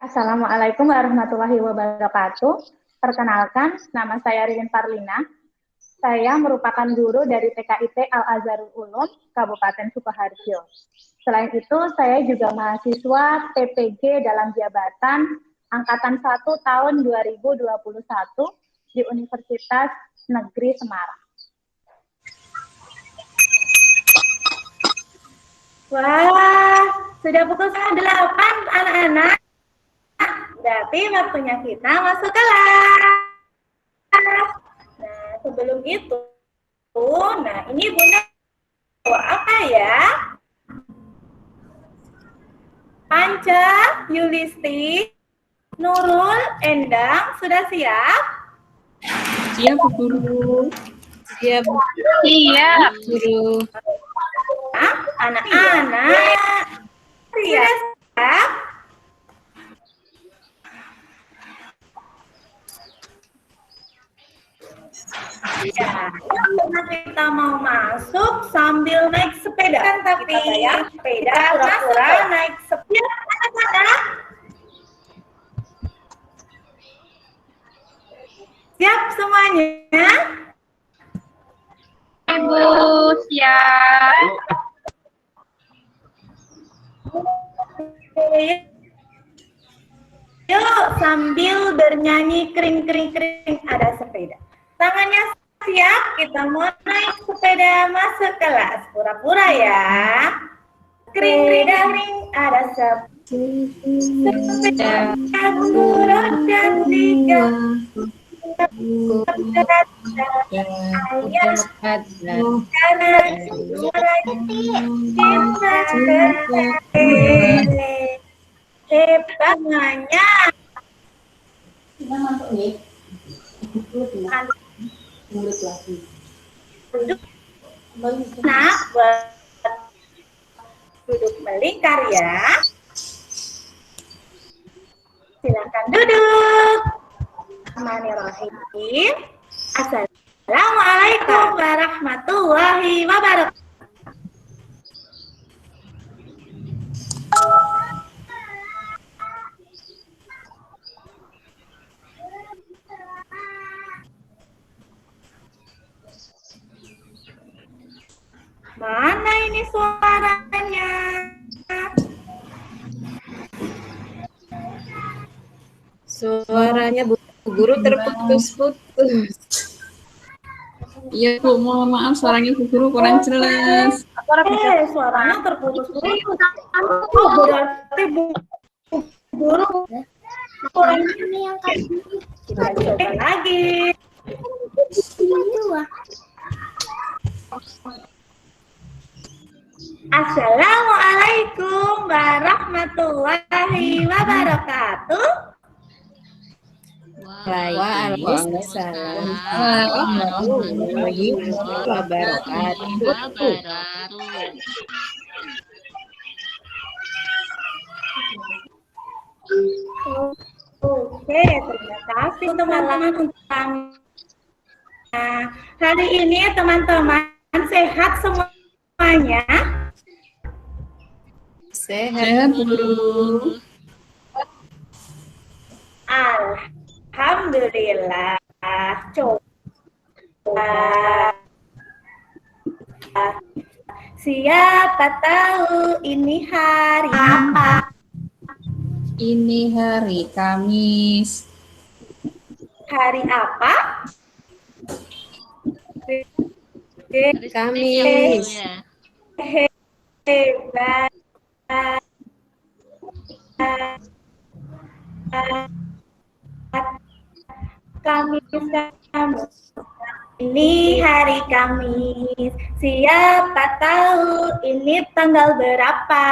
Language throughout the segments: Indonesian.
Assalamualaikum warahmatullahi wabarakatuh. Perkenalkan, nama saya Ririn Parlina. Saya merupakan guru dari TKIP Al-Azharul Ulum, Kabupaten Sukoharjo. Selain itu, saya juga mahasiswa PPG dalam jabatan Angkatan 1 tahun 2021 di Universitas Negeri Semarang. Wah, sudah pukul 8 anak-anak. Berarti waktunya kita masuk kelas. Nah, sebelum itu, ini Bunda bawa apa ya? Panca, Yulisti, Nurul, Endang, sudah siap? Siap, Bu Guru. Siap, Bu. Siap, Guru. Anak-anak, sudah siap? Ya, kita mau masuk sambil naik sepeda, tapi sepeda pura-pura naik sepeda. Siap semuanya? Ibu, siap. Yuk, sambil bernyanyi kering-kering-kering ada sepeda. Tangannya siap, kita mau naik sepeda masuk kelas. Pura-pura ya. Kering-kering ada sepeda. Kurang dan tiga. Hebatnya. Kita masuk nih. Duduk. Nah, buat duduk melingkar ya. Silakan duduk. Bismillahirrahmanirrahim. Assalamualaikum warahmatullahi wabarakatuh. Mana ini suaranya? Suaranya Bu Guru terputus-putus. Iya, Bu, mohon maaf suaranya Bu Guru kurang jelas. Suaranya terputus-putus. Oh, berarti Bu Guru kurang yang kita coba lagi. Assalamualaikum warahmatullahi wabarakatuh. Waalaikumsalam warahmatullahi wabarakatuh. Oke, terima kasih teman-teman untuk hari ini teman-teman sehat semuanya. Sehat, Bu Guru. Alhamdulillah. Coba siapa tahu ini hari apa? Ini hari Kamis. Hari apa? Kamis. Hebat. Kamis. Ini hari Kamis. Siapa tahu ini tanggal berapa?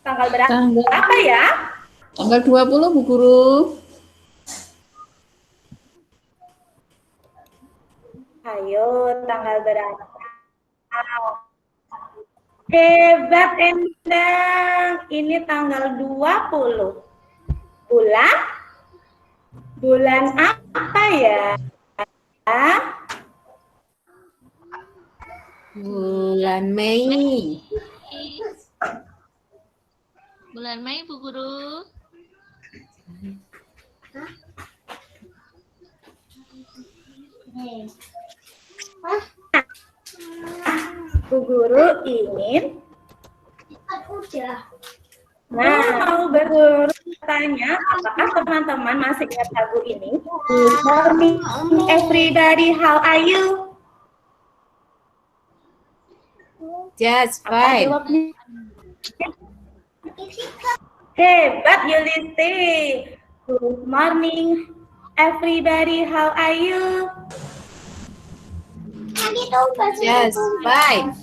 Tanggal berapa ya? Tanggal 20, Bu Guru. Ayo, tanggal berapa? Hebat, Endang. Ini tanggal 20. Bulan apa ya? Bulan Mei. Bulan Mei, Bu Guru. Bu Guru ingin mau bertanya, apakah teman-teman masih ingat lagu ini? Good morning everybody, how are you? Just fine. Hebat Yulisti. Good morning everybody, how are you? Just fine.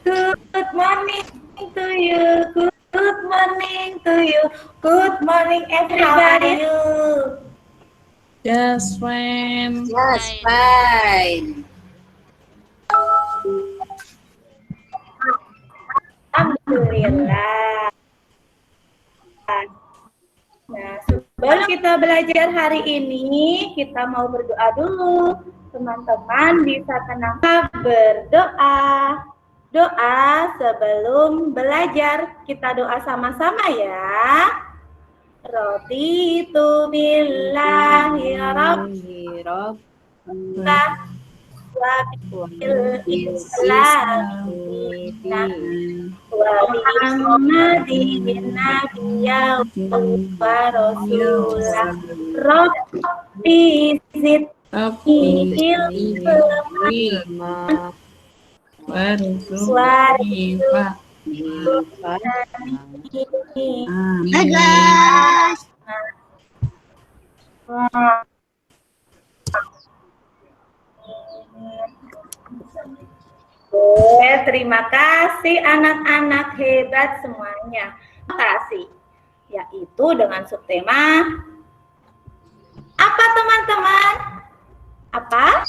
Good morning to you. Good morning to you. Good morning everybody. Just fine. Just fine. Alhamdulillah. Nah, sebelum kita belajar hari ini, kita mau berdoa dulu. Teman-teman bisa tenang berdoa. Doa sebelum belajar. Kita doa sama-sama ya. Raditu billahi rabbah wa bil islam wa Muhammadin nabiyya wa rasulah. Rabbi zidni ilma warzuqni terima kasih anak-anak hebat semuanya. Terima kasih. Yaitu dengan subtema apa teman-teman? Apa?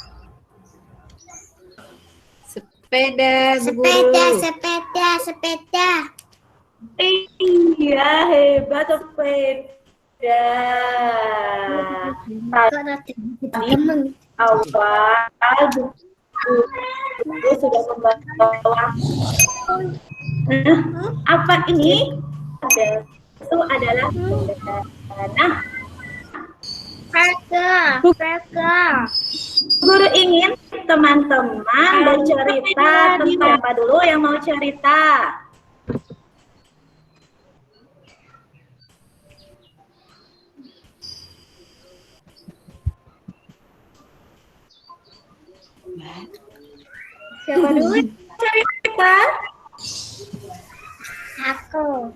Sepeda, Bu Guru. Sepeda. Iya, hebat sepeda. Tadi awal Bu sudah membawa. Apa ini? Itu adalah nah, Sepeda. Guru ingin teman-teman bercerita tentang apa dulu yang mau cerita? Siapa dulu? Cerita? Aku.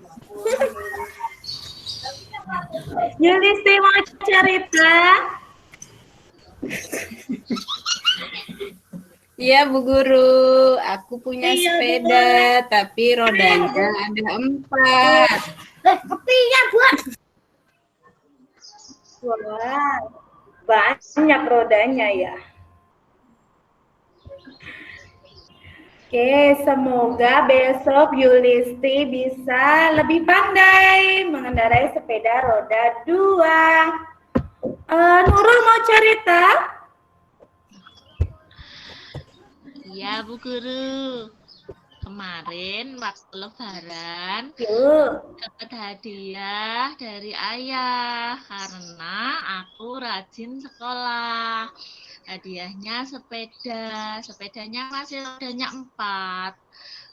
Yulisti mau cerita? Iya Bu Guru, aku punya Iya, sepeda, tapi rodanya ada 4. Kopinya buat. Wah, banyak rodanya ya. Oke, semoga besok Yulisti bisa lebih pandai mengendarai sepeda roda 2. Nurul mau cerita? Iya Bu Guru, kemarin waktu lebaran Yuk. dapat hadiah dari ayah karena aku rajin sekolah. Hadiahnya sepeda, sepedanya masih rodanya 4.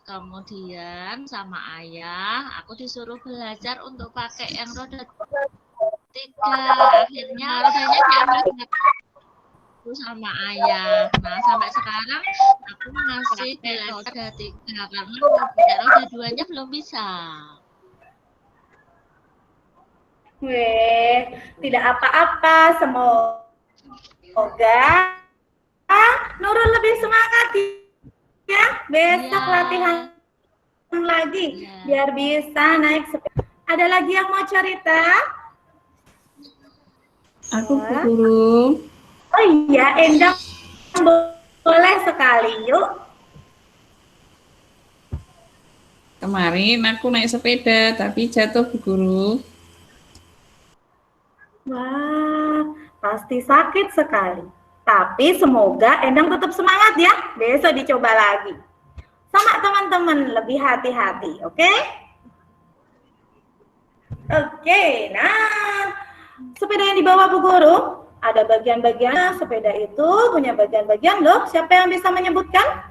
Kemudian sama ayah, aku disuruh belajar untuk pakai yang roda 3. Akhirnya rodanya diambil sama ayah. Nah, sampai sekarang aku masih di roda 3 karena pakai roda 2-nya belum bisa. Weh, tidak apa-apa. Semoga Nurul lebih semangat ya. Besok Iya. latihan lagi Iya. biar bisa naik sepeda. Ada lagi yang mau cerita? Aku Bu Guru. Oh iya, Endang boleh sekali yuk. Kemarin aku naik sepeda, tapi jatuh Bu Guru. Wah, pasti sakit sekali. Tapi semoga Endang tetap semangat ya. Besok dicoba lagi. Sama teman-teman, lebih hati-hati, oke? Oke, nah sepeda yang dibawa Bu Guru ada bagian-bagian. Sepeda itu punya bagian-bagian loh. Siapa yang bisa menyebutkan?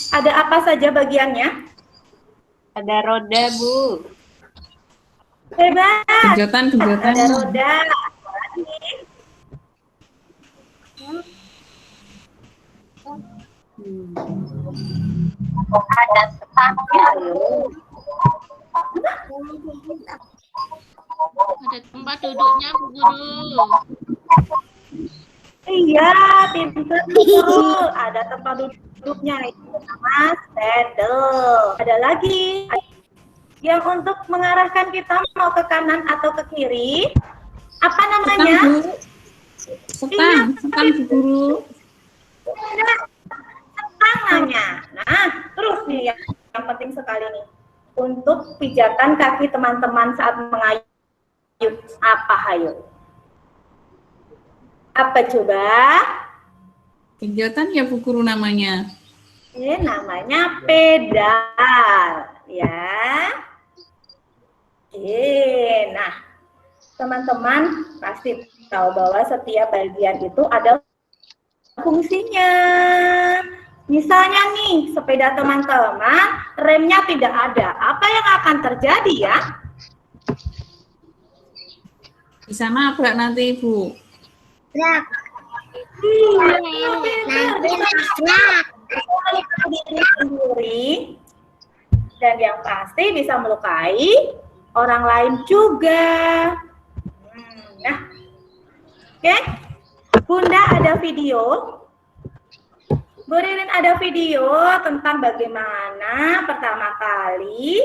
Ada apa saja bagiannya? Ada roda, Bu. Hebat. Genjotan. Ada roda. Ada stangnya loh. Ada tempat duduknya, Bu Guru. Iya, pintar betul. Ada tempat duduknya itu nama saddle. Ada lagi yang untuk mengarahkan kita mau ke kanan atau ke kiri. Apa namanya? Setang, Bu Guru. Setang namanya. Nah, terus nih yang penting sekali nih. Untuk pijatan kaki teman-teman saat mengayuh. Apa hayo? Apa coba? Genjotan ya Bu Guru namanya. Namanya pedal, ya. Nah, teman-teman pasti tahu bahwa setiap bagian itu ada fungsinya. Misalnya nih, sepeda teman-teman, remnya tidak ada. Apa yang akan terjadi ya? Bisa nabrak nanti, Bu. Gerak. Diri sendiri, dan yang pasti bisa melukai orang lain juga. Nah, oke. Bunda ada video. Bu Ririn ada video tentang bagaimana pertama kali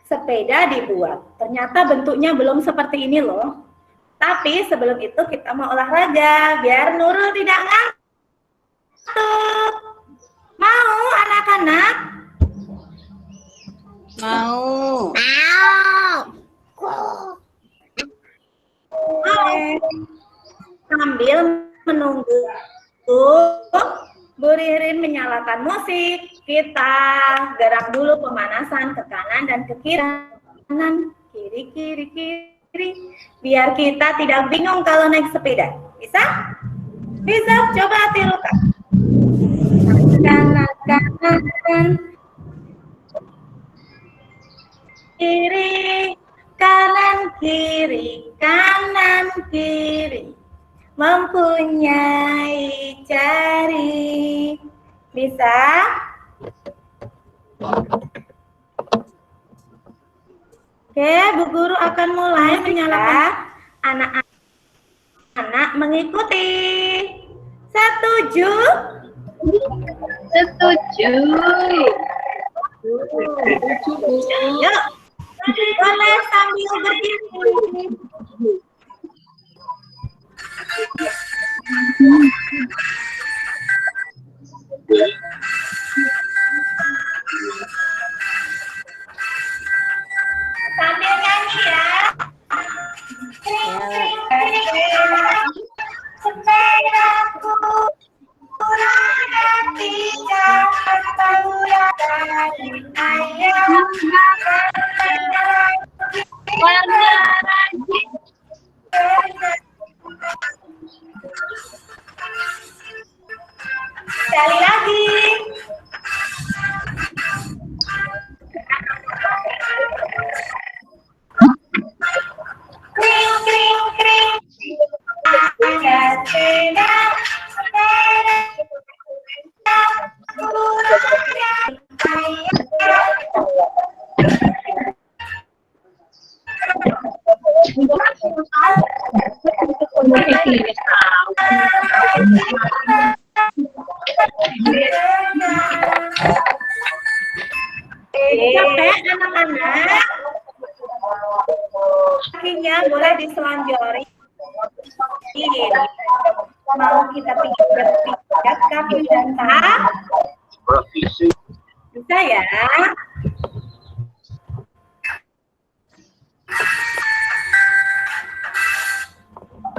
sepeda dibuat. Ternyata bentuknya belum seperti ini loh. Tapi sebelum itu kita mau olahraga biar Nurul tidak ngantuk. Mau anak-anak? Mau. Sambil menunggu Bu Ririn menyalakan musik, kita gerak dulu pemanasan ke kanan dan ke kiri. Kanan, kiri, kiri, kiri. Biar kita tidak bingung kalau naik sepeda. Bisa? Bisa, coba tirukan. Kanan, kanan. Kiri, kanan, kiri, kanan, kiri. Mempunyai jari. Bisa? Oke, Bu Guru akan mulai menyalakan. Anak-anak mengikuti. Setuju? Setuju. Yuk, boleh sambil berdiri. Sambil nyanyi ya. Sepedaku kurang tidak terlalu dari ayah. Warna Sekali lagi. Kring, kring, kring. Ada sepeda, sepeda. Sampai anak-anak kakinya boleh diselanjori. Mau kita pijat kaki kita, bisa ya.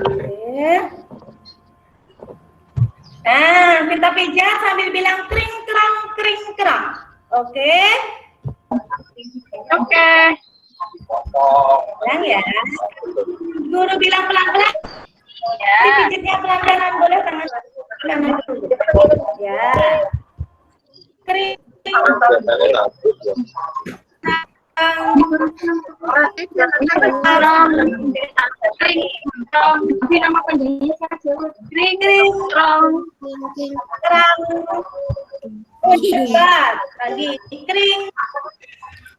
Oke. Nah, kita pijat sambil bilang kring kerang kring kerang. Oke? Oke. Bilang ya. Guru bilang pelan-pelan. Dipijitnya pelan-pelan, boleh tangan dulu. Ya. Kering. Lagi kering,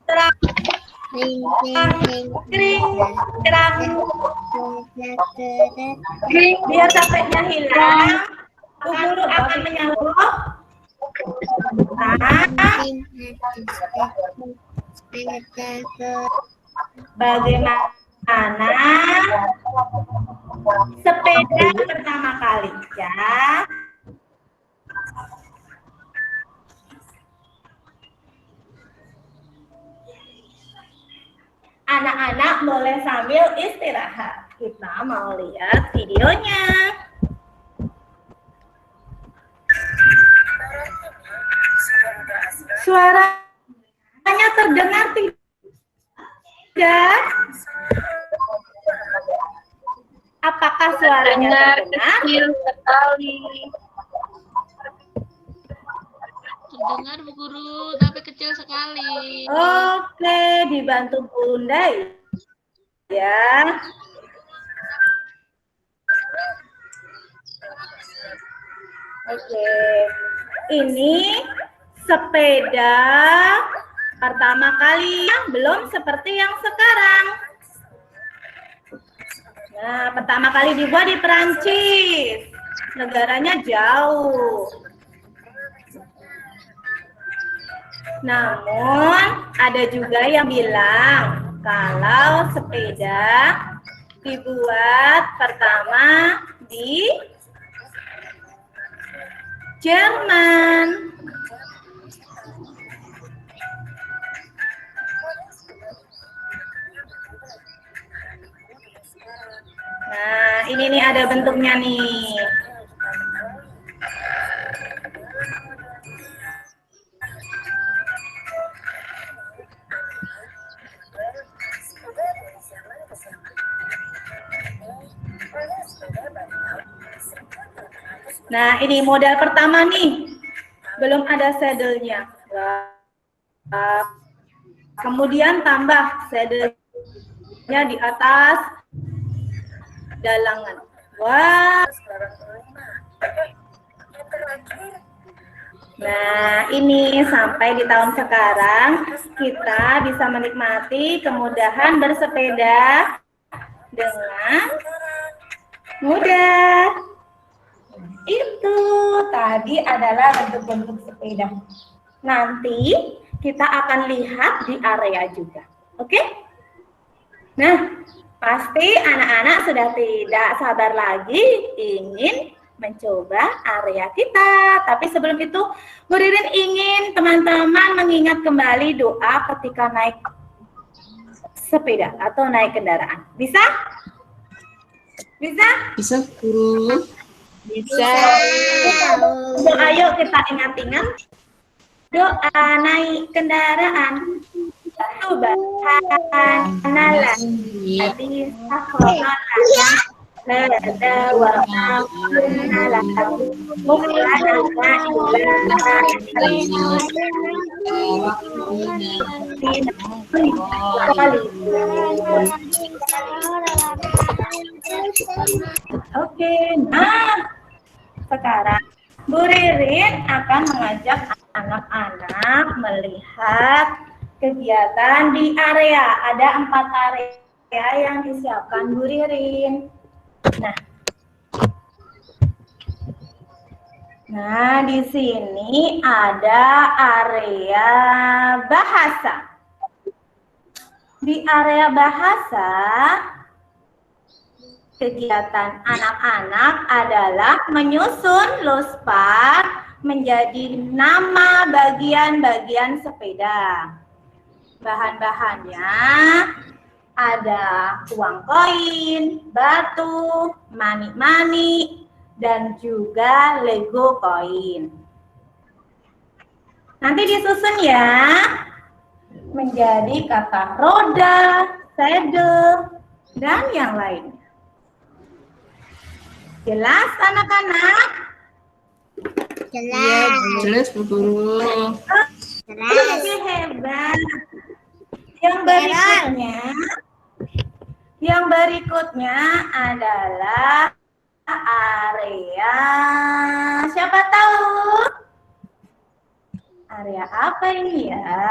terang, kering, terang, kering. Biar capeknya hilang, guru akan menyambung. Bagaimana sepeda pertama kali ya? Anak-anak boleh sambil istirahat. Kita mau lihat videonya. Suaranya terdengar tidak? Apakah suaranya terdengar? Kecil sekali. Terdengar Bu Guru, tapi kecil sekali. Oke, dibantu Bunda ya. Oke, ini sepeda pertama kali yang belum seperti yang sekarang. Nah, pertama kali dibuat di Perancis. Negaranya jauh. Namun, ada juga yang bilang kalau sepeda dibuat pertama di Jerman. Nah, ini nih ada bentuknya nih. Nah, ini model pertama nih. Belum ada saddle-nya. Kemudian tambah saddle-nya di atas dalangan. Wah. Nah, ini sampai di tahun sekarang kita bisa menikmati kemudahan bersepeda dengan mudah. Itu tadi adalah bentuk-bentuk sepeda. Nanti kita akan lihat di area juga. Oke? Nah, pasti anak-anak sudah tidak sabar lagi ingin mencoba area kita. Tapi sebelum itu, Bu Ririn ingin teman-teman mengingat kembali doa ketika naik sepeda atau naik kendaraan. Bisa? Bisa? Bisa, Guru. Bisa. Ayo kita ingat-ingat doa naik kendaraan. Subhanallah. Hadis Oke, nah sekarang Bu Ririn akan mengajak anak-anak melihat kegiatan di area. Ada 4 area yang disiapkan Bu Ririn. Nah, di sini ada area bahasa. Di area bahasa, kegiatan anak-anak adalah menyusun lospar menjadi nama bagian-bagian sepeda. Bahan-bahannya ada uang koin, batu, manik-manik, dan juga Lego koin. Nanti disusun ya menjadi kata roda, pedal, dan yang lainnya. Jelas anak-anak? Iya, jelas Bu Guru. Oke, hebat. Yang berikutnya adalah area. Siapa tahu? Area apa ini ya?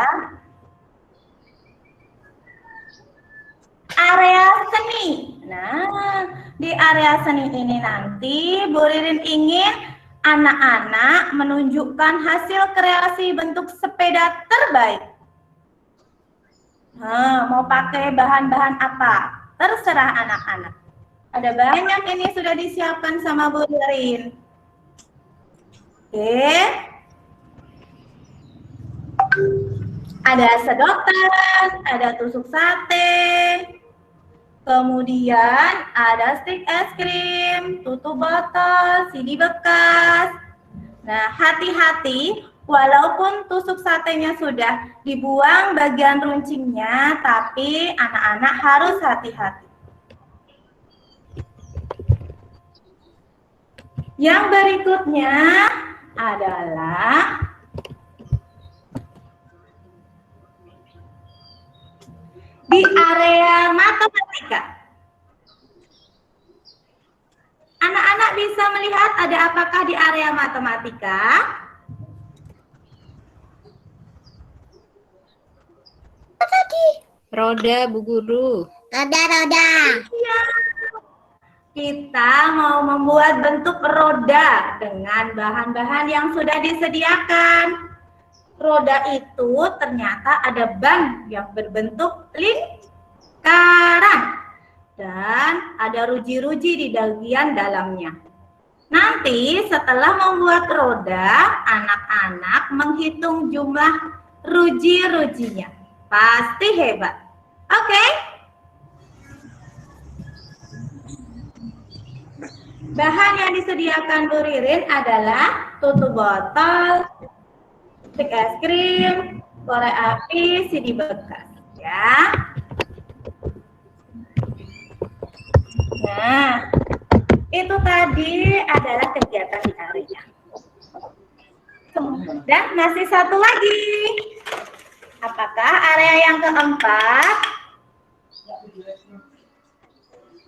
Area seni. Nah, di area seni ini nanti Bu Ririn ingin anak-anak menunjukkan hasil kreasi bentuk sepeda terbaik. Mau pakai bahan-bahan apa? Terserah anak-anak. Ada banyak ini sudah disiapkan sama Bu Ririn. Oke. Ada sedotan, ada tusuk sate, kemudian ada stik es krim, tutup botol, CD bekas. Nah, hati-hati, walaupun tusuk satenya sudah dibuang bagian runcingnya, tapi anak-anak harus hati-hati. Yang berikutnya adalah di area matematika. Anak-anak bisa melihat ada apakah di area matematika? Roda Bu Guru. Roda. Iya. Kita mau membuat bentuk roda dengan bahan-bahan yang sudah disediakan. Roda itu ternyata ada ban yang berbentuk lingkaran dan ada ruji-ruji di bagian dalamnya. Nanti setelah membuat roda, anak-anak menghitung jumlah ruji-rujinya. Pasti hebat. Oke? Bahan yang disediakan Bu Ririn adalah tutup botol, stik es krim, korek api, CD bekas, ya. Nah, itu tadi adalah kegiatan di area. Dan masih satu lagi. Apakah area yang keempat?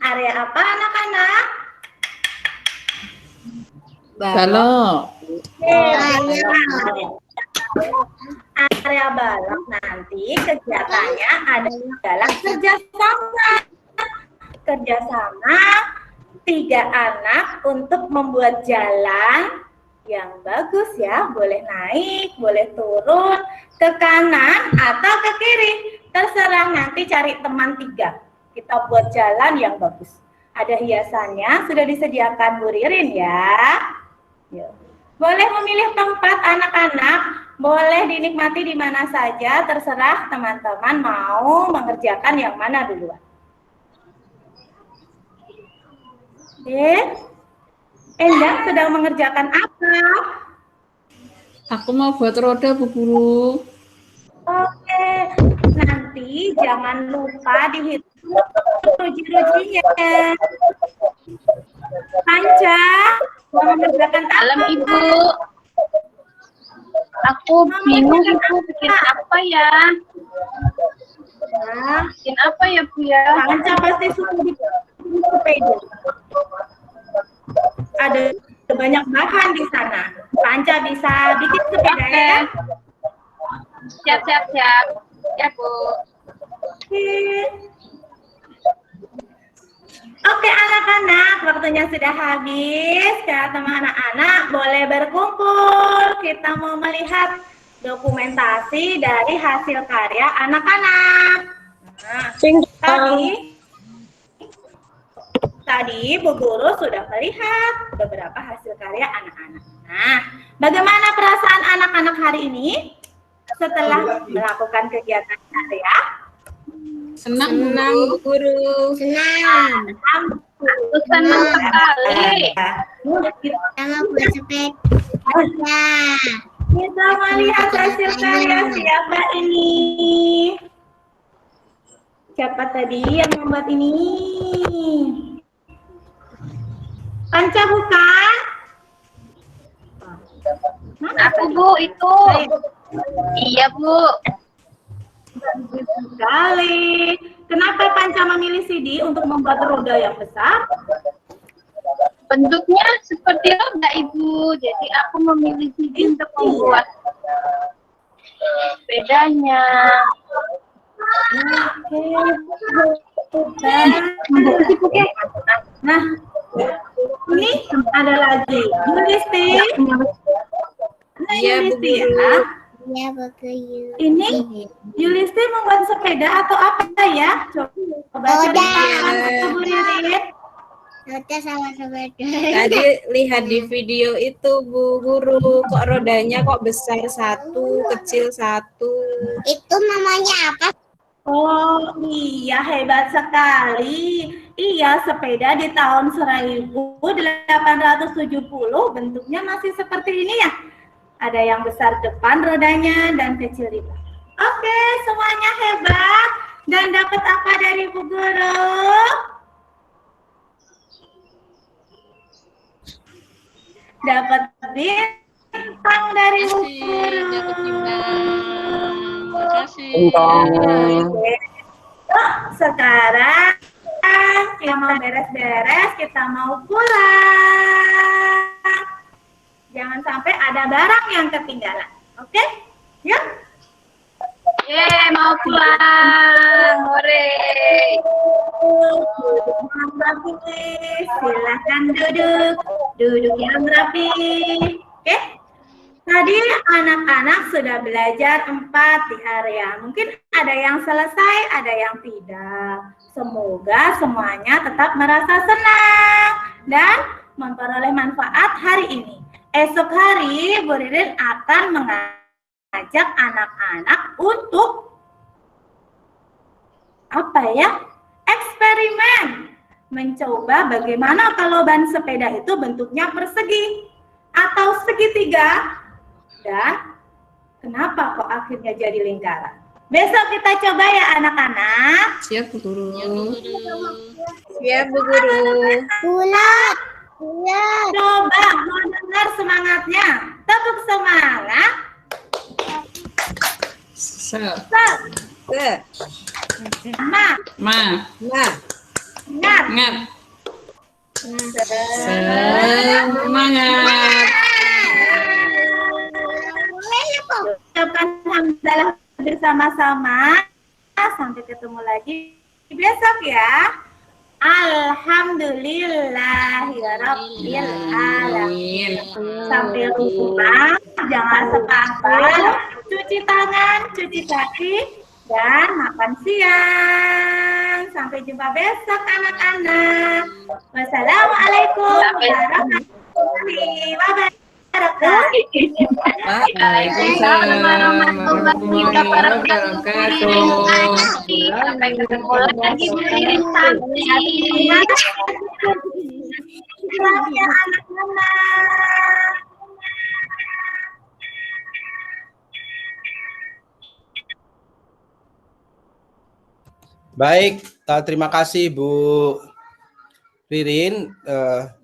Area apa anak-anak? Balok. Area balok nanti kegiatannya adalah kerjasama 3 anak untuk membuat jalan yang bagus ya. Boleh naik, boleh turun, ke kanan atau ke kiri. Terserah, nanti cari teman 3. Kita buat jalan yang bagus. Ada hiasannya, sudah disediakan Bu Ririn ya. Yuk. Boleh memilih tempat anak-anak, boleh dinikmati di mana saja, terserah teman-teman mau mengerjakan yang mana duluan. Endang sedang mengerjakan apa? Aku mau buat roda Bu Guru. Oke, nanti jangan lupa dihitung ruji-rujinya. Panca, mau mengerjakan apa? Malam Ibu. Aku bingung Ibu bikin apa ya? Bikin apa ya Bu ya? Panca pasti suka bikin sepeda. Ada banyak bahan di sana. Panca bisa bikin sepeda ya? Siap. Ya Bu. Oke anak-anak, waktunya sudah habis. Teman anak-anak boleh berkumpul. Kita mau melihat dokumentasi dari hasil karya anak-anak. Nah, tadi Bu Guru sudah melihat beberapa hasil karya anak-anak. Nah, bagaimana perasaan anak-anak hari ini setelah melakukan kegiatan karya? Senang Bu Guru. Senang. Aku senang sekali. Kalau buat sepeda. Kita melihat hasil karya siapa ini? Siapa tadi yang membuat ini? Panca bukan? Aku Bu itu. Iya Bu. Bagus sekali. Kenapa Panca memilih CD untuk membuat roda yang besar? Bentuknya seperti roda Ibu. Jadi aku memilih CD untuk membuat sepedanya. Oke. Nah, ini ada lagi. Yulisti. Nah, Iya, Bu Yulisti Guru. ya. Ya, begitu. Ini Yulisti membuat sepeda atau apa ya? Coba Roda. ceritakan ke Bu Ririn. Roda sama sepeda. Tadi lihat di video itu Bu Guru, kok rodanya kok besar satu, kecil satu. Itu namanya apa? Oh iya, hebat sekali. Iya, sepeda di tahun 1870 bentuknya masih seperti ini ya. Ada yang besar depan rodanya dan kecil di belakang. Oke, semuanya hebat. Dan dapat apa dari Bu Guru? Dapat bintang dari Bu Guru. Dapat bintang. Makasih. Oke. Sekarang kita mau beres-beres, kita mau pulang. Jangan sampai ada barang yang ketinggalan. Oke? Ya? Yeay, mau pulang. Hore. Yang rapi, silakan duduk. Duduk yang rapi. Oke? Tadi anak-anak sudah belajar 4 di area. Mungkin ada yang selesai, ada yang tidak. Semoga semuanya tetap merasa senang dan memperoleh manfaat hari ini. Esok hari Bu Ririn akan mengajak anak-anak untuk apa ya? Eksperimen. Mencoba bagaimana kalau ban sepeda itu bentuknya persegi atau segitiga. Dan kenapa kok akhirnya jadi lingkaran? Besok kita coba ya anak-anak. Siap Bu Guru. Ya, Bu Guru. Siap Bu Guru. Bulat. Bulat. Coba mau dengar semangatnya. Tepuk semangat. Se. Se. Ma. Ma. Ingat. Ingat. Semangat. Ucapkan hamdalah bersama-sama. Sampai ketemu lagi besok ya. Alhamdulillahirabbil alamin. Sampai rumah jangan sepanjang cuci tangan, cuci kaki, dan makan siang. Sampai jumpa besok anak-anak. Wassalamualaikum warahmatullahi wabarakatuh. Waalaikumsalam warahmatullahi wabarakatuh. Sampai ketemu lagi Bu Ririn. Ya anak-anak. Baik, terima kasih Bu Ririn,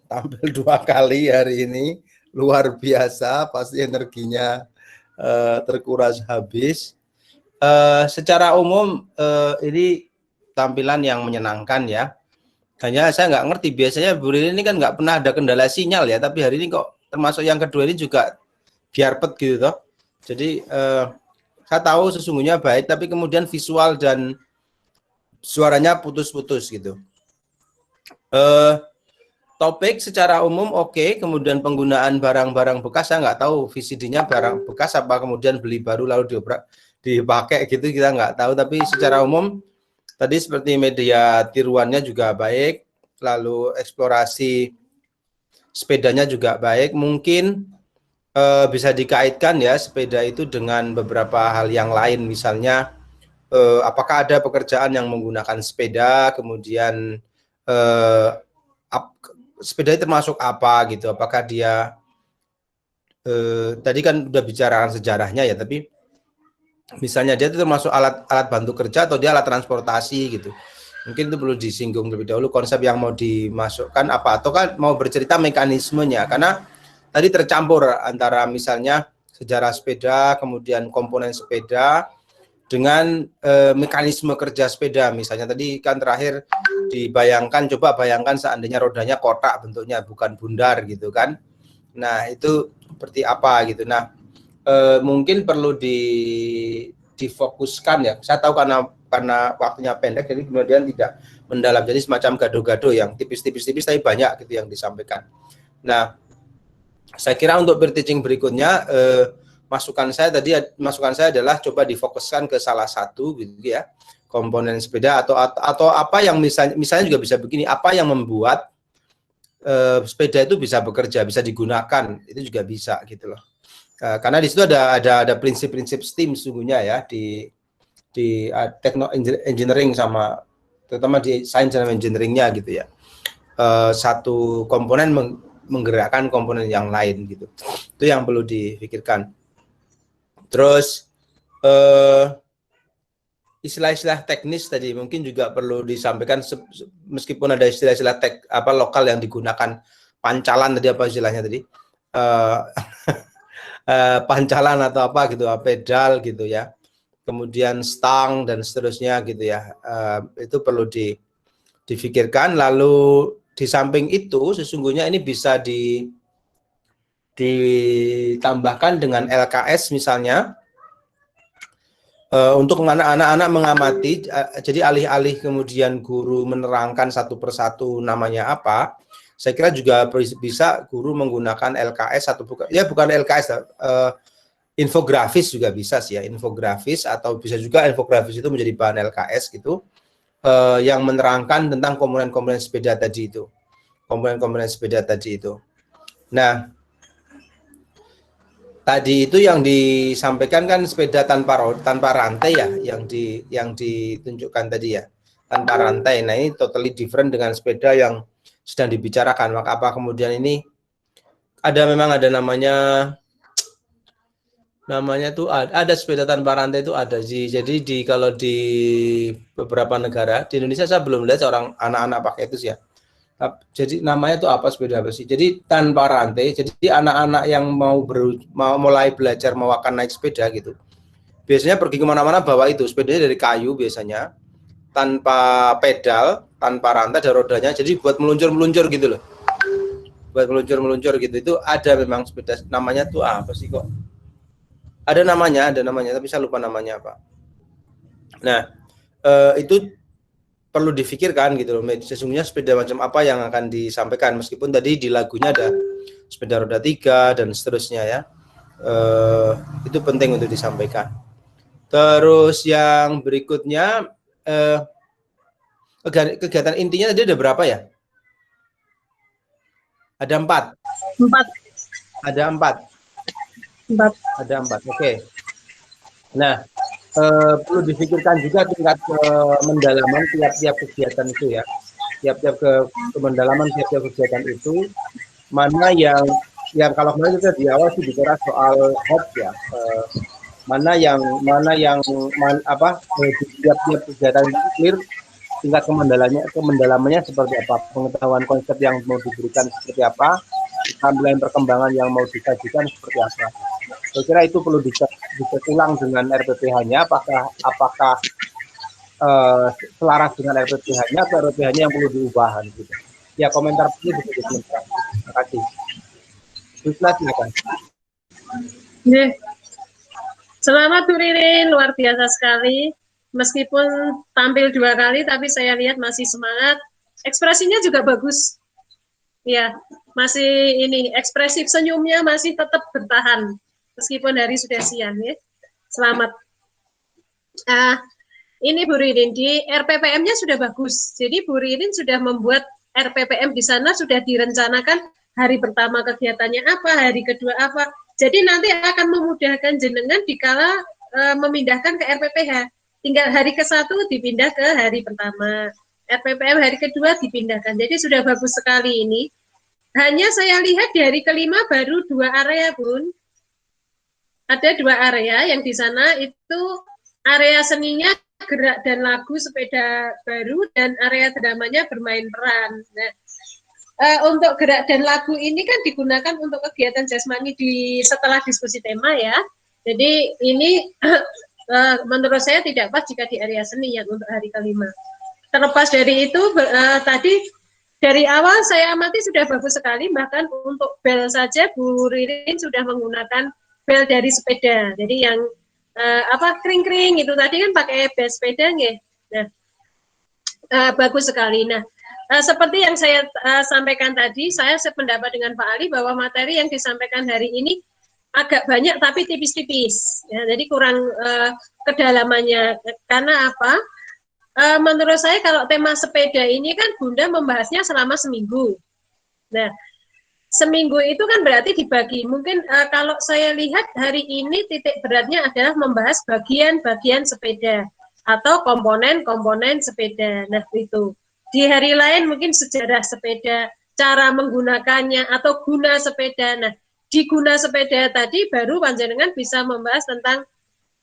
tampil 2 kali hari ini, luar biasa, pasti energinya terkuras habis. Secara umum ini tampilan yang menyenangkan ya. Hanya saya nggak ngerti, biasanya Bu Ririn ini kan nggak pernah ada kendala sinyal ya, tapi hari ini kok termasuk yang kedua ini juga biarpet gitu toh. Jadi saya tahu sesungguhnya baik, tapi kemudian visual dan suaranya putus-putus gitu. Topik secara umum oke, kemudian penggunaan barang-barang bekas saya nggak tahu VCD-nya barang bekas apa kemudian beli baru lalu dipakai gitu, kita nggak tahu. Tapi secara umum tadi seperti media tiruannya juga baik, lalu eksplorasi sepedanya juga baik. Mungkin bisa dikaitkan ya sepeda itu dengan beberapa hal yang lain, misalnya apakah ada pekerjaan yang menggunakan sepeda, kemudian sepeda termasuk apa gitu, apakah dia tadi kan udah bicarakan sejarahnya ya, tapi Misalnya dia itu termasuk alat bantu kerja atau dia alat transportasi gitu. Mungkin itu perlu disinggung lebih dahulu konsep yang mau dimasukkan apa, atau kan mau bercerita mekanismenya, karena tadi tercampur antara misalnya sejarah sepeda, kemudian komponen sepeda dengan mekanisme kerja sepeda. Misalnya tadi kan terakhir dibayangkan, coba bayangkan seandainya rodanya kotak bentuknya, bukan bundar gitu kan. Nah, itu seperti apa gitu. Nah, mungkin perlu difokuskan ya. Saya tahu karena waktunya pendek, jadi kemudian tidak mendalam. Jadi semacam gado-gado yang tipis-tipis tapi banyak gitu yang disampaikan. Nah, saya kira untuk teaching berikutnya masukan saya adalah coba difokuskan ke salah satu gitu ya, komponen sepeda atau apa yang misalnya juga bisa begini, apa yang membuat sepeda itu bisa bekerja, bisa digunakan, itu juga bisa gitu loh. Karena di situ ada prinsip-prinsip STEAM sesungguhnya ya di engineering sama terutama di science and engineeringnya gitu ya. Satu komponen menggerakkan komponen yang lain gitu. Itu yang perlu dipikirkan. Terus istilah-istilah teknis tadi mungkin juga perlu disampaikan, meskipun ada istilah-istilah lokal yang digunakan, pancalan tadi apa istilahnya tadi, pancalan atau apa gitu, pedal gitu ya, kemudian stang dan seterusnya gitu ya, itu perlu difikirkan. Lalu di samping itu sesungguhnya ini bisa ditambahkan dengan LKS misalnya, untuk anak-anak mengamati, jadi alih-alih kemudian guru menerangkan satu persatu namanya apa, saya kira juga bisa guru menggunakan LKS atau bukan LKS, infografis juga bisa sih ya, infografis, atau bisa juga infografis itu menjadi bahan LKS gitu, yang menerangkan tentang komponen-komponen sepeda tadi itu, Nah, tadi itu yang disampaikan kan sepeda tanpa rantai ya, yang ditunjukkan tadi ya, tanpa rantai. Nah, ini totally different dengan sepeda yang sedang dibicarakan. Maka apa kemudian ini memang ada namanya tuh ada sepeda tanpa rantai itu ada sih. Jadi kalau di beberapa negara, di Indonesia saya belum lihat orang anak-anak pakai itu sih ya. Jadi namanya tuh apa, sepeda apa sih? Jadi tanpa rantai. Jadi anak-anak yang mau mulai belajar mau akan naik sepeda gitu, biasanya pergi kemana-mana bawa itu, sepedanya dari kayu biasanya, tanpa pedal, tanpa rantai, ada rodanya. Jadi buat meluncur gitu loh. Buat meluncur gitu. Itu ada memang sepeda, namanya tuh apa sih kok? Ada namanya, tapi saya lupa namanya apa. Nah, itu perlu difikirkan gitu loh, sesungguhnya sepeda macam apa yang akan disampaikan, meskipun tadi di lagunya ada sepeda roda 3 dan seterusnya ya, itu penting untuk disampaikan. Terus yang berikutnya, kegiatan intinya tadi ada berapa ya? Ada 4. Ada 4. Oke. Nah, perlu difikirkan juga tingkat mendalaman tiap-tiap kegiatan itu ya, tiap-tiap mendalaman tiap-tiap kegiatan itu, mana yang kalau kemarin kita di awal sih bicara soal hots ya, mana yang tiap-tiap kegiatan itu clear, tingkat kemendalamannya seperti apa, pengetahuan konsep yang mau diberikan seperti apa, tampilan perkembangan yang mau disajikan seperti apa. Saya kira itu perlu dicek ulang dengan RPPH-nya, apakah selaras dengan RPPH-nya atau RPPH-nya yang perlu diubah gitu. Ya, komentar ini bisa dikomentar. Terima kasih. Silakan. Selamat Bu Ririn, luar biasa sekali. Meskipun tampil 2 kali, tapi saya lihat masih semangat. Ekspresinya juga bagus. Ya, masih ini ekspresif, senyumnya masih tetap bertahan. Meskipun hari sudah siang ya. Selamat. Ini Bu Ririn, di RPPM-nya sudah bagus. Jadi Bu Ririn sudah membuat RPPM di sana, sudah direncanakan hari pertama kegiatannya apa, hari kedua apa. Jadi nanti akan memudahkan jenengan dikala memindahkan ke RPPH. Tinggal hari ke-1 dipindah ke hari pertama. RPPM hari kedua dipindahkan. Jadi sudah bagus sekali ini. Hanya saya lihat di hari ke-5 baru 2 area, Bun. ada 2 area yang di sana itu area seninya gerak dan lagu sepeda baru dan area dramanya bermain peran. Nah, untuk gerak dan lagu ini kan digunakan untuk kegiatan jasmani setelah diskusi tema ya. Jadi ini menurut saya tidak pas jika di area seni yang untuk hari kelima. Terlepas dari itu tadi dari awal saya amati sudah bagus sekali, bahkan untuk bel saja Bu Ririn sudah menggunakan bel dari sepeda. Jadi yang kring-kring itu tadi kan pakai bel sepeda nggih. Nah, bagus sekali. Nah, seperti yang saya sampaikan tadi, saya sependapat dengan Pak Ali bahwa materi yang disampaikan hari ini agak banyak tapi tipis-tipis. Ya, jadi kurang kedalamannya. Karena apa? Menurut saya kalau tema sepeda ini kan Bunda membahasnya selama seminggu. Nah, seminggu itu kan berarti dibagi. Mungkin kalau saya lihat hari ini titik beratnya adalah membahas bagian-bagian sepeda atau komponen-komponen sepeda. Nah, itu. Di hari lain mungkin sejarah sepeda, cara menggunakannya atau guna sepeda. Nah, di guna sepeda tadi baru panjenengan bisa membahas tentang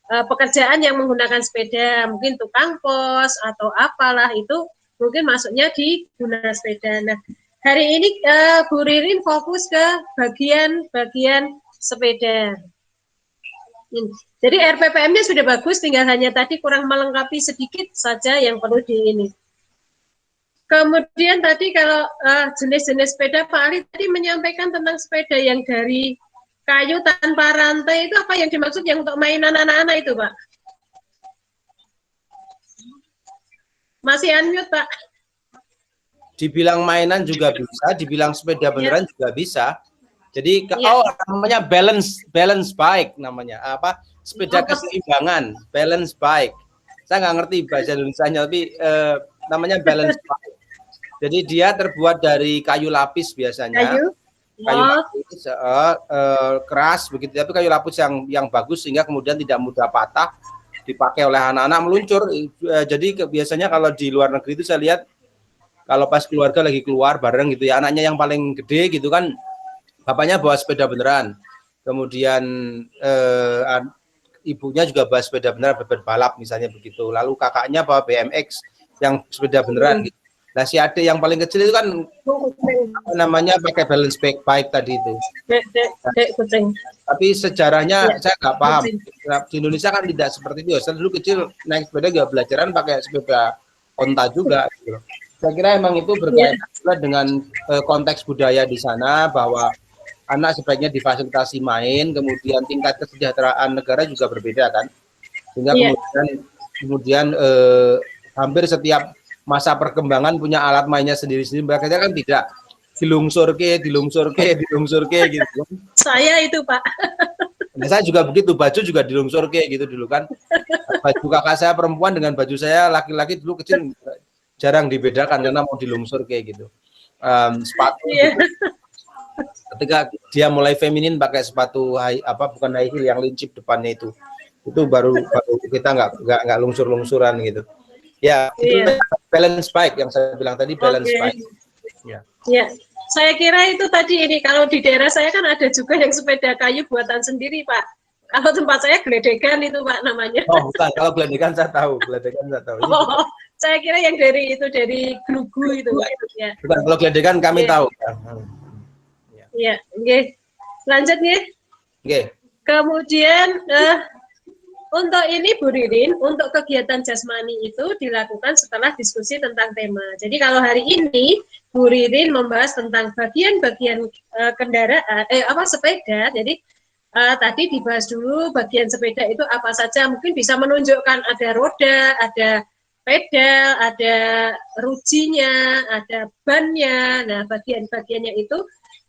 pekerjaan yang menggunakan sepeda, mungkin tukang pos atau apalah itu mungkin masuknya di guna sepeda. Nah, hari ini Bu Ririn fokus ke bagian-bagian sepeda. Jadi RPPM-nya sudah bagus, tinggal hanya tadi kurang melengkapi sedikit saja yang perlu di ini. Kemudian tadi kalau jenis-jenis sepeda, Pak Ali tadi menyampaikan tentang sepeda yang dari kayu tanpa rantai, itu apa yang dimaksud yang untuk mainan anak-anak itu, Pak? Masih unmute, Pak. Dibilang mainan juga bisa, dibilang sepeda beneran juga bisa. Jadi namanya balance bike namanya. Sepeda keseimbangan, balance bike. Saya nggak ngerti bahasa Indonesianya, tapi namanya balance bike. Jadi dia terbuat dari kayu lapis biasanya. Kayu lapis keras begitu, tapi kayu lapis yang bagus sehingga kemudian tidak mudah patah, dipakai oleh anak-anak meluncur. Jadi biasanya kalau di luar negeri itu saya lihat kalau pas keluarga lagi keluar bareng gitu ya, anaknya yang paling gede gitu kan, bapaknya bawa sepeda beneran, kemudian ibunya juga bawa sepeda beneran berbalap misalnya begitu, lalu kakaknya bawa BMX yang sepeda beneran gitu. Nah, si adik yang paling kecil itu kan namanya pakai balance bike tadi itu. Tapi sejarahnya saya nggak paham. Di Indonesia kan tidak seperti itu. Saya dulu kecil naik sepeda juga belajaran pakai sepeda onta juga. Gitu. Saya kira emang itu berkaitan juga dengan konteks budaya di sana, bahwa anak sebaiknya difasilitasi main, kemudian tingkat kesejahteraan negara juga berbeda kan. Sehingga kemudian hampir setiap masa perkembangan punya alat mainnya sendiri-sendiri. Mereka kan tidak dilungsur ke gitu. Saya itu, Pak. Nah, saya juga begitu, baju juga dilungsur ke gitu dulu kan. Baju kakak saya perempuan dengan baju saya laki-laki dulu kecil jarang dibedakan karena mau dilungsur ke gitu. Sepatu gitu. Ketika dia mulai feminin pakai sepatu bukan high heel yang lincip depannya itu baru kita nggak lungsur-lungsuran gitu. Ya, itu balance bike yang saya bilang tadi, balance bike. Ya, saya kira itu tadi ini, kalau di daerah saya kan ada juga yang sepeda kayu buatan sendiri, Pak. Kalau tempat saya geledekan itu, Pak, namanya. Oh, bukan. Kalau geledekan saya tahu. Oh, saya kira yang dari glugu itu, Pak. Ya. Bukan, kalau geledekan kami tahu. Ya, oke. Lanjut nih. Oke. Kemudian untuk ini Bu Ririn, untuk kegiatan jasmani itu dilakukan setelah diskusi tentang tema. Jadi kalau hari ini Bu Ririn membahas tentang bagian-bagian kendaraan, sepeda. Jadi tadi dibahas dulu bagian sepeda itu apa saja. Mungkin bisa menunjukkan ada roda, ada pedal, ada rujinya, ada bannya. Nah, bagian-bagiannya itu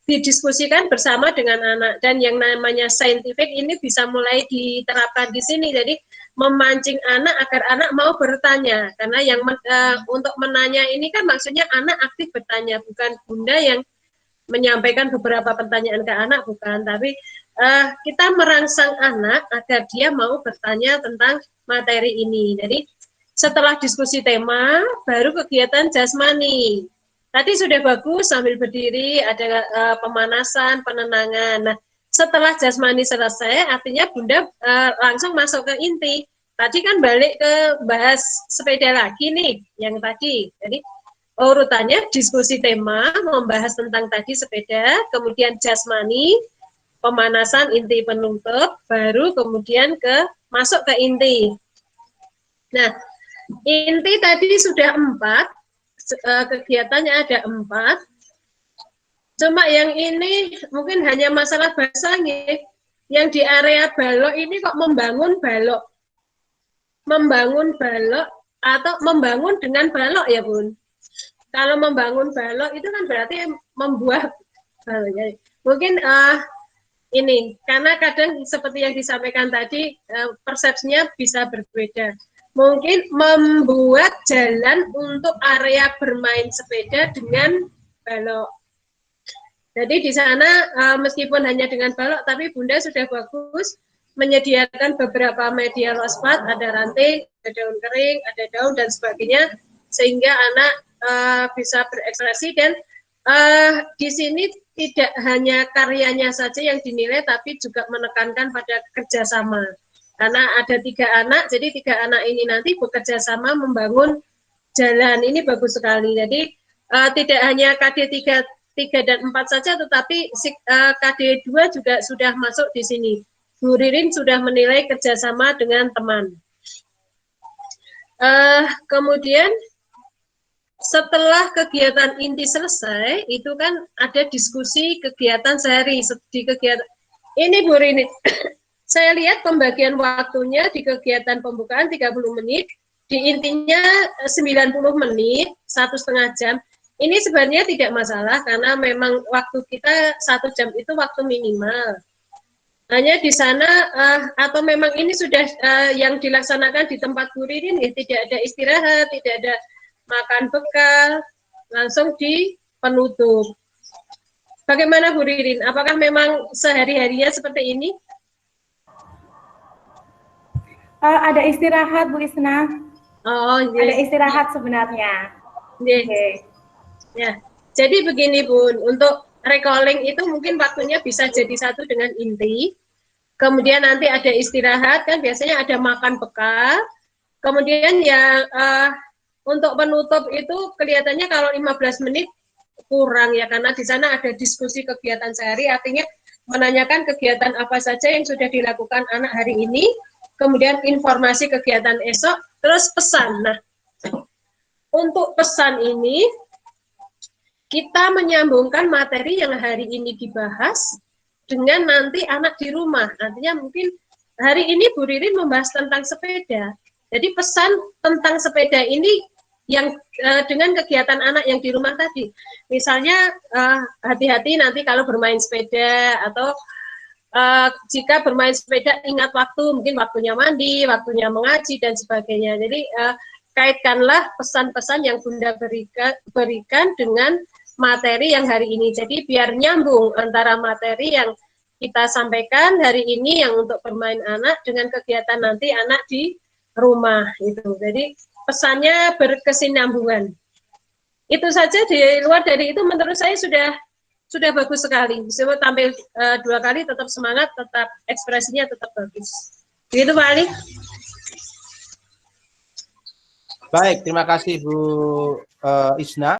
didiskusikan bersama dengan anak, dan yang namanya saintifik ini bisa mulai diterapkan di sini. Jadi memancing anak agar anak mau bertanya, karena yang untuk menanya ini kan maksudnya anak aktif bertanya, bukan Bunda yang menyampaikan beberapa pertanyaan ke anak, bukan, tapi kita merangsang anak agar dia mau bertanya tentang materi ini. Jadi setelah diskusi tema baru kegiatan jasmani. Tadi sudah bagus sambil berdiri, ada pemanasan, penenangan. Nah, setelah jasmani selesai, artinya Bunda langsung masuk ke inti. Tadi kan balik ke bahas sepeda lagi nih, yang tadi. Jadi urutannya diskusi tema, membahas tentang tadi sepeda, kemudian jasmani, pemanasan, inti, penutup, baru kemudian masuk ke inti. Nah, inti tadi sudah 4, kegiatannya ada 4. Cuma yang ini mungkin hanya masalah bahasanya. Yang di area balok ini kok membangun balok. Membangun balok atau membangun dengan balok ya Bun. Kalau membangun balok itu kan berarti membuat balok. Mungkin ini, karena kadang seperti yang disampaikan tadi, persepsinya bisa berbeda. Mungkin membuat jalan untuk area bermain sepeda dengan balok. Jadi di sana meskipun hanya dengan balok, tapi Bunda sudah bagus menyediakan beberapa media lospat, ada ranting, ada daun kering, ada daun dan sebagainya, sehingga anak bisa berekspresi. Dan di sini tidak hanya karyanya saja yang dinilai, tapi juga menekankan pada kerjasama. Karena ada 3 anak, jadi 3 anak ini nanti bekerja sama membangun jalan. Ini bagus sekali. Jadi tidak hanya KD 3 dan 4 saja, tetapi KD 2 juga sudah masuk di sini. Bu Ririn sudah menilai kerjasama dengan teman. Kemudian setelah kegiatan inti selesai, itu kan ada diskusi kegiatan sehari. Di kegiatan ini Bu Ririn, saya lihat pembagian waktunya di kegiatan pembukaan 30 menit, di intinya 90 menit, 1,5 jam. Ini sebenarnya tidak masalah karena memang waktu kita 1 jam itu waktu minimal. Hanya di sana atau memang ini sudah yang dilaksanakan di tempat Bu Ririn ya, tidak ada istirahat, tidak ada makan bekal, langsung di penutup. Bagaimana Bu Ririn? Apakah memang sehari-harinya seperti ini? Ada istirahat Bu Isna. Oh, yes. Ada istirahat sebenarnya. Yes. Okay. Ya, jadi begini Bun, untuk recalling itu mungkin waktunya bisa jadi 1 dengan inti, kemudian nanti ada istirahat, kan biasanya ada makan bekal, kemudian ya untuk penutup itu kelihatannya kalau 15 menit kurang ya, karena di sana ada diskusi kegiatan sehari, artinya menanyakan kegiatan apa saja yang sudah dilakukan anak hari ini, kemudian informasi kegiatan esok, terus pesan. Nah, untuk pesan ini, kita menyambungkan materi yang hari ini dibahas dengan nanti anak di rumah. Artinya mungkin hari ini Bu Ririn membahas tentang sepeda. Jadi pesan tentang sepeda ini yang dengan kegiatan anak yang di rumah tadi. Misalnya hati-hati nanti kalau bermain sepeda, atau jika bermain sepeda ingat waktu, mungkin waktunya mandi, waktunya mengaji dan sebagainya. Jadi kaitkanlah pesan-pesan yang Bunda berikan dengan materi yang hari ini. Jadi biar nyambung antara materi yang kita sampaikan hari ini yang untuk bermain anak dengan kegiatan nanti anak di rumah itu. Jadi pesannya berkesinambungan. Itu saja, di luar dari itu menurut saya sudah bagus sekali. Bisa tampil 2 kali tetap semangat, tetap ekspresinya tetap bagus. Begitu Pak Ali. Baik, terima kasih Bu Isna.